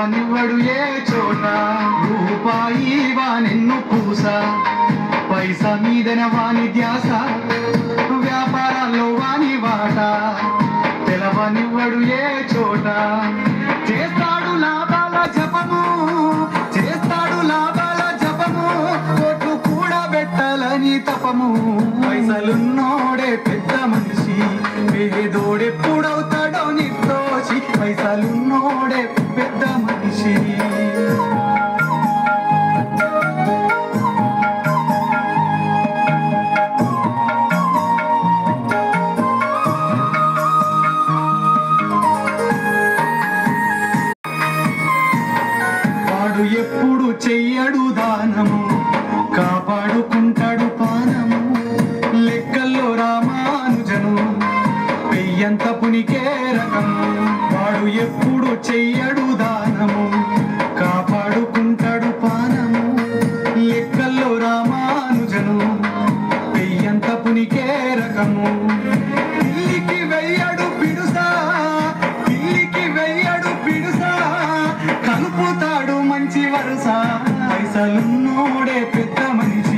తెలవనివ్వడు ఏ చోట రూపాయి వానెన్ను పూస పైసా మీదన వాని ధ్యాస వ్యాపారాల్లో వాని వాట తెలవనివ్వడు ఏ చోట చేస్తాడు లాభాల జపము కోట్లు కూడా పెట్టాలని తపము పైసలున్నోడే పెద్ద మనిషి పేదోడెప్పుడవుతాడో నిర్దోషి పైసలున్నోడే పెద్ద మనిషి వాడు ఎప్పుడు చెయ్యడు దానము కాపాడుకుంటాడు పానము లెక్కల్లో రామానుజను పెయ్యంత పునికే రకము వాడు ఎప్పుడు చెయ్యడు దానము కాపాడుకుంటాడు పానము లెక్కల్లో రామానుజను పెయ్యంత పునికే రకము పిల్లికి వెయ్యడు పిడుసా కలుపుతాడు మంచి వరుస పైసలున్నోడే పెద్ద మనిషి